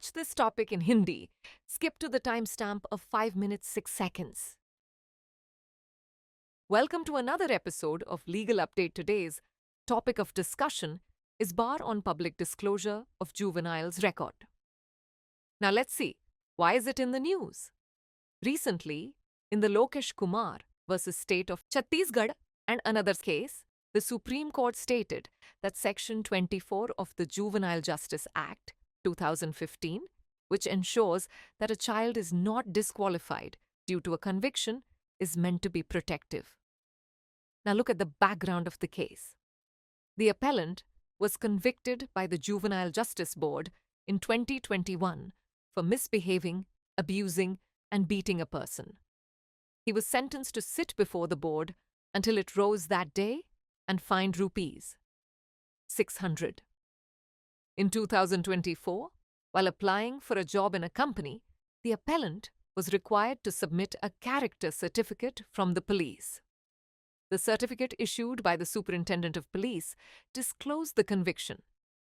watch this topic in Hindi, skip to the timestamp of 5 minutes 6 seconds. Welcome to another episode of Legal Update. Today's topic of discussion is bar on public disclosure of juveniles' record. Now let's see, why is it in the news? Recently, in the Lokesh Kumar versus State of Chhattisgarh and another case, the Supreme Court stated that Section 24 of the Juvenile Justice Act 2015, which ensures that a child is not disqualified due to a conviction, is meant to be protective. Now look at the background of the case. The appellant was convicted by the Juvenile Justice Board in 2021 for misbehaving, abusing, and beating a person. He was sentenced to sit before the board until it rose that day and fined rupees 600. In 2024, while applying for a job in a company, the appellant was required to submit a character certificate from the police. The certificate issued by the Superintendent of Police disclosed the conviction,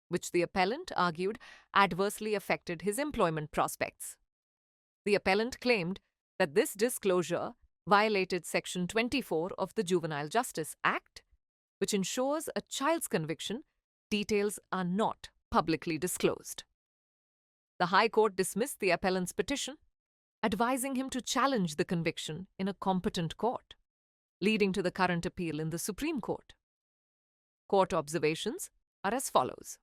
which the appellant argued adversely affected his employment prospects. The appellant claimed that this disclosure violated Section 24 of the Juvenile Justice Act, which ensures a child's conviction details are not publicly disclosed. The High Court dismissed the appellant's petition, advising him to challenge the conviction in a competent court, leading to the current appeal in the Supreme Court. Court observations are as follows.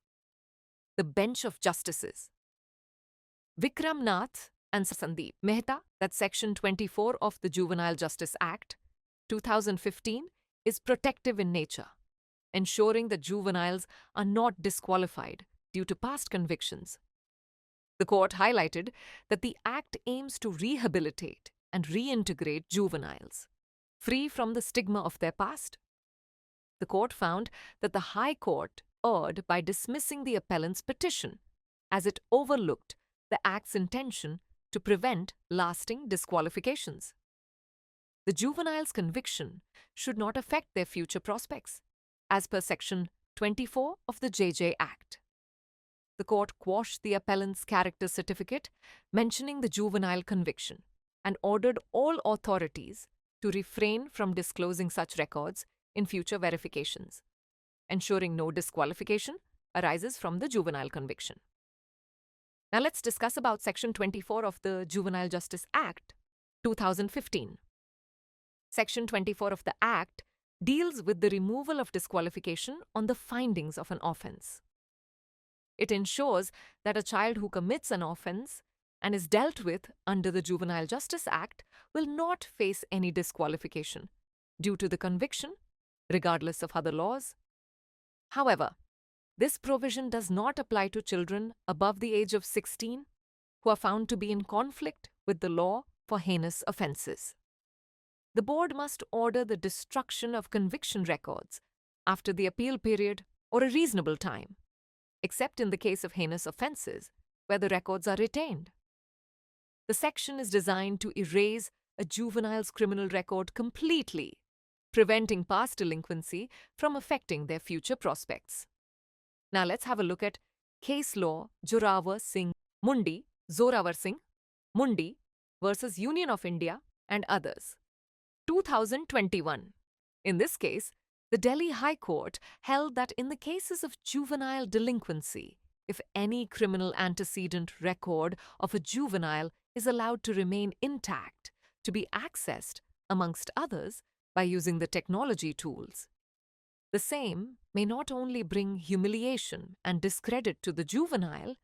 The bench of justices. Vikram Nath and Sandeep Mehta, that Section 24 of the Juvenile Justice Act 2015 is protective in nature, ensuring that juveniles are not disqualified due to past convictions. The court highlighted that the Act aims to rehabilitate and reintegrate juveniles, free from the stigma of their past. The court found that the High Court erred by dismissing the appellant's petition, as it overlooked the Act's intention to prevent lasting disqualifications. The juvenile's conviction should not affect their future prospects, as per Section 24 of the JJ Act. The court quashed the appellant's character certificate mentioning the juvenile conviction and ordered all authorities to refrain from disclosing such records in future verifications, ensuring no disqualification arises from the juvenile conviction. Now let's discuss about Section 24 of the Juvenile Justice Act 2015. Section 24 of the Act deals with the removal of disqualification on the findings of an offense. It ensures that a child who commits an offense and is dealt with under the Juvenile Justice Act will not face any disqualification due to the conviction, regardless of other laws. However, this provision does not apply to children above the age of 16 who are found to be in conflict with the law for heinous offenses. The board must order the destruction of conviction records after the appeal period or a reasonable time, except in the case of heinous offenses, where the records are retained. The section is designed to erase a juvenile's criminal record completely, preventing past delinquency from affecting their future prospects. Now let's have a look at case law Zorawar Singh Mundi versus Union of India and others. 2021. In this case, the Delhi High Court held that in the cases of juvenile delinquency, if any criminal antecedent record of a juvenile is allowed to remain intact, to be accessed, amongst others, by using the technology tools, the same may not only bring humiliation and discredit to the juvenile,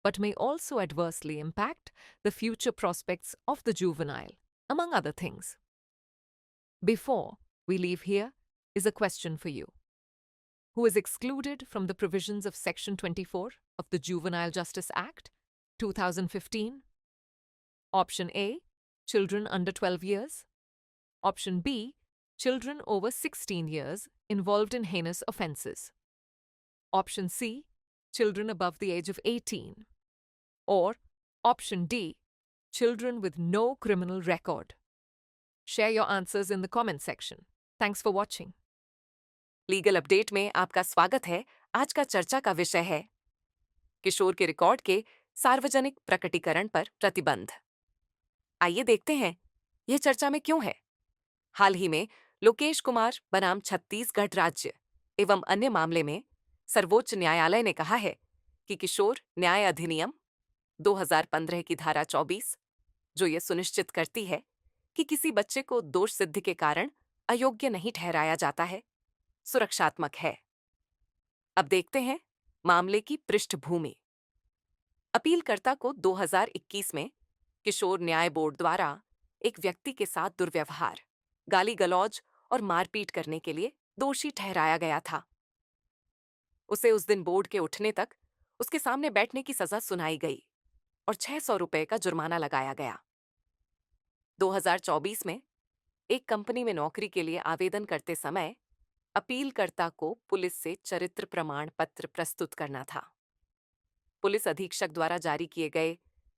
but may also adversely impact the future prospects of the juvenile, among other things. Before we leave here is a question for you. Who is excluded from the provisions of Section 24 of the Juvenile Justice Act 2015? Option A, children under 12 years. Option B, children over 16 years involved in heinous offenses. Option C, children above the age of 18. Or Option D, children with no criminal record. Share your answers in the comment section. Thanks for watching. Legal update में आपका स्वागत है। आज का चर्चा का विषय है किशोर के रिकॉर्ड के सार्वजनिक प्रकटीकरण पर प्रतिबंध। आइए देखते हैं यह चर्चा में क्यों है। हाल ही में लोकेश कुमार बनाम छत्तीसगढ़ राज्य एवं अन्य मामले में सर्वोच्च न्यायालय ने कहा है कि किशोर न्याय अधिनियम 2015 की धारा 24, जो यह सुनिश्चित करती है कि किसी बच्चे को दोष सिद्धि के कारण अयोग्य नहीं ठहराया जाता है, सुरक्षात्मक है। अब देखते हैं मामले की पृष्ठभूमि। अपीलकर्ता को 2021 में किशोर न्याय बोर्ड द्वारा एक व्यक्ति के साथ दुर्व्यवहार, गाली गलौज और मारपीट करने के लिए दोषी ठहराया गया था। उसे उस दिन बोर्ड के उठने तक उसके सामने बैठने की सजा सुनाई गई और 600 रुपए का जुर्माना लगाया गया। 2024 में एक कंपनी में नौकरी के लिए आवेदन करते समय अपीलकर्ता को पुलिस से चरित्र प्रमाण पत्र प्रस्तुत करना था। पुलिस अधीक्षक द्वारा जारी किए गए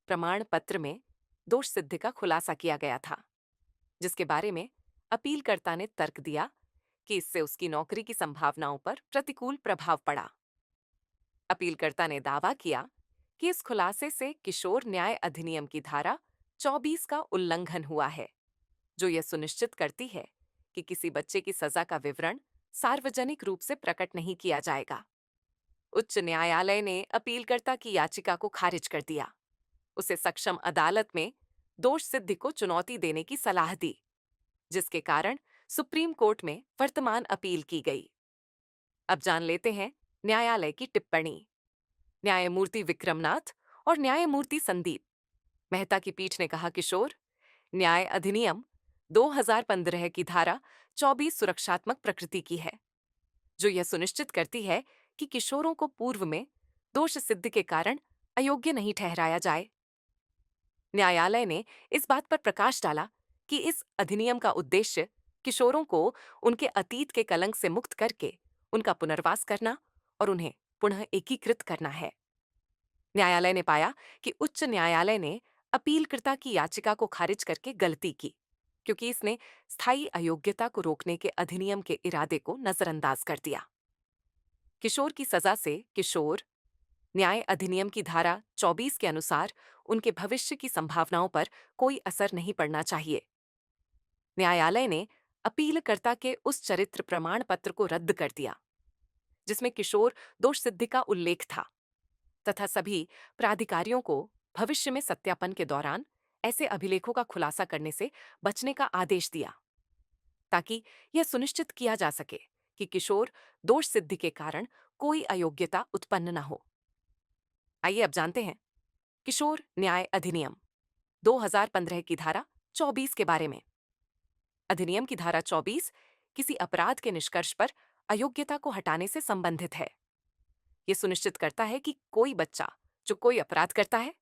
प्रमाण पत्र में दोष सिद्धि का खुलासा किया गया था, जिसके बारे में अपीलकर्ता ने तर्क दिया कि इससे उसकी नौकरी की संभावनाओं पर प्रतिकूल प्रभाव पड़ा। अपीलकर्ता ने दावा किया कि इस खुलासे से किशोर न्याय अधिनियम की धारा 24 का उल्लंघन हुआ है, जो यह सुनिश्चित करती है कि किसी बच्चे की सजा का विवरण सार्वजनिक रूप से प्रकट नहीं किया जाएगा। उच्च न्यायालय ने अपीलकर्ता की याचिका को खारिज कर दिया। उसे सक्षम अदालत में दोष सिद्धि को चुनौती देने की सलाह दी, जिसके कारण सुप्रीम कोर्ट में वर्तमान अपील की गई। अब जान लेते हैं न्यायालय की टिप्पणी। न्यायमूर्ति विक्रमनाथ और न्यायमूर्ति संदीप मेहता की पीठ ने कहा, किशोर न्याय अधिनियम 2015 की धारा 24 सुरक्षात्मक प्रकृति की है, जो यह सुनिश्चित करती है कि किशोरों को पूर्व में दोष सिद्ध के कारण अयोग्य नहीं ठहराया जाए। न्यायालय ने इस बात पर प्रकाश डाला कि इस अधिनियम का उद्देश्य किशोरों को उनके अतीत के कलंक से मुक्त करके उनका पुनर्वास करना और उन्हें पुनः एकीकृत करना है। न्यायालय ने पाया कि उच्च न्यायालय ने अपीलकर्ता की याचिका को खारिज करके गलती की, क्योंकि इसने स्थायी अयोग्यता को रोकने के अधिनियम के इरादे को नजरअंदाज कर दिया। किशोर की सजा से किशोर न्याय अधिनियम की धारा 24 के अनुसार उनके भविष्य की संभावनाओं पर कोई असर नहीं पड़ना चाहिए। न्यायालय ने अपीलकर्ता के उस चरित्र प्रमाण पत्र को रद्द कर दिया, जिसमें किशोर दोष सिद्धि का उल्लेख था, तथा सभी प्राधिकारियों को भविष्य में सत्यापन के दौरान ऐसे अभिलेखों का खुलासा करने से बचने का आदेश दिया, ताकि यह सुनिश्चित किया जा सके कि किशोर दोष सिद्धि के कारण कोई अयोग्यता उत्पन्न न हो। आइए अब जानते हैं किशोर न्याय अधिनियम 2015 की धारा 24 के बारे में। अधिनियम की धारा 24 किसी अपराध के निष्कर्ष पर अयोग्यता को हटाने से संबंधित है। यह सुनिश्चित करता है कि कोई बच्चा जो कोई अपराध करता है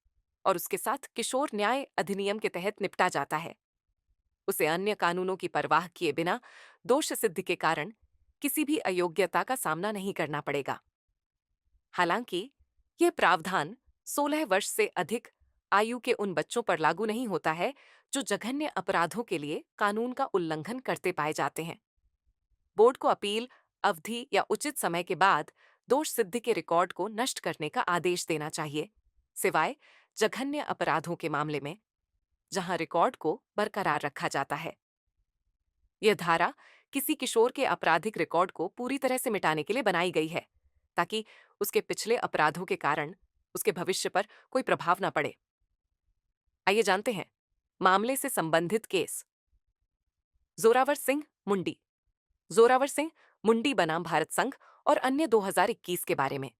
और उसके साथ किशोर न्याय अधिनियम के तहत निपटा जाता है, उसे अन्य कानूनों की परवाह किए बिना दोष सिद्धि के कारण किसी भी अयोग्यता का सामना नहीं करना पड़ेगा। हालांकि यह प्रावधान 16 वर्ष से अधिक आयु के उन बच्चों पर लागू नहीं होता है जो जघन्य अपराधों के लिए कानून का उल्लंघन करते पाए जाते हैं। बोर्ड को अपील अवधि या उचित समय के बाद दोष सिद्धि के रिकॉर्ड को नष्ट करने का आदेश देना चाहिए, सिवाय जघन्य अपराधों के मामले में, जहां रिकॉर्ड को बरकरार रखा जाता है। यह धारा किसी किशोर के आपराधिक रिकॉर्ड को पूरी तरह से मिटाने के लिए बनाई गई है, ताकि उसके पिछले अपराधों के कारण उसके भविष्य पर कोई प्रभाव न पड़े। आइए जानते हैं मामले से संबंधित केस। जोरावर सिंह मुंडी, जोरावर सिंह मुंडी बनाम भारत संघ और अन्य 2021 के बारे में।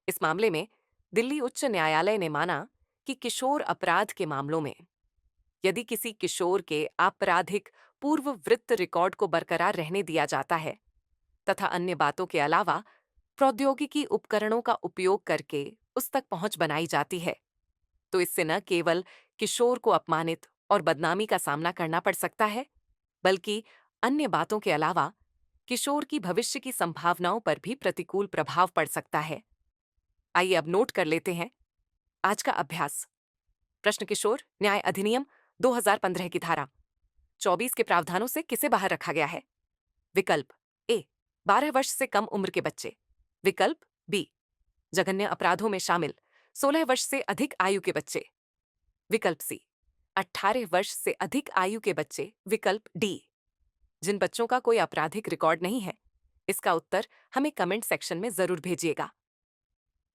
इस मामले में दिल्ली उच्च न्यायालय ने माना कि किशोर अपराध के मामलों में यदि किसी किशोर के आपराधिक पूर्ववृत्त रिकॉर्ड को बरकरार रहने दिया जाता है तथा अन्य बातों के अलावा प्रौद्योगिकी उपकरणों का उपयोग करके उस तक पहुंच बनाई जाती है, तो इससे न केवल किशोर को अपमानित और बदनामी का सामना करना पड़ सकता है, बल्कि अन्य बातों के अलावा किशोर की भविष्य की संभावनाओं पर भी प्रतिकूल प्रभाव पड़ सकता है। आइए अब नोट कर लेते हैं आज का अभ्यास। प्रश्न, किशोर न्याय अधिनियम 2015 की धारा 24 के प्रावधानों से किसे बाहर रखा गया है? विकल्प ए 12 वर्ष से कम उम्र के बच्चे, विकल्प बी जघन्य अपराधों में शामिल 16 वर्ष से अधिक आयु के बच्चे। विकल्प सी 18 वर्ष से अधिक आयु के बच्चे। विकल्प डी जिन बच्चों का कोई आपराधिक रिकॉर्ड नहीं है। इसका उत्तर हमें कमेंट सेक्शन में जरूर भेजिएगा।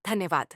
धन्यवाद।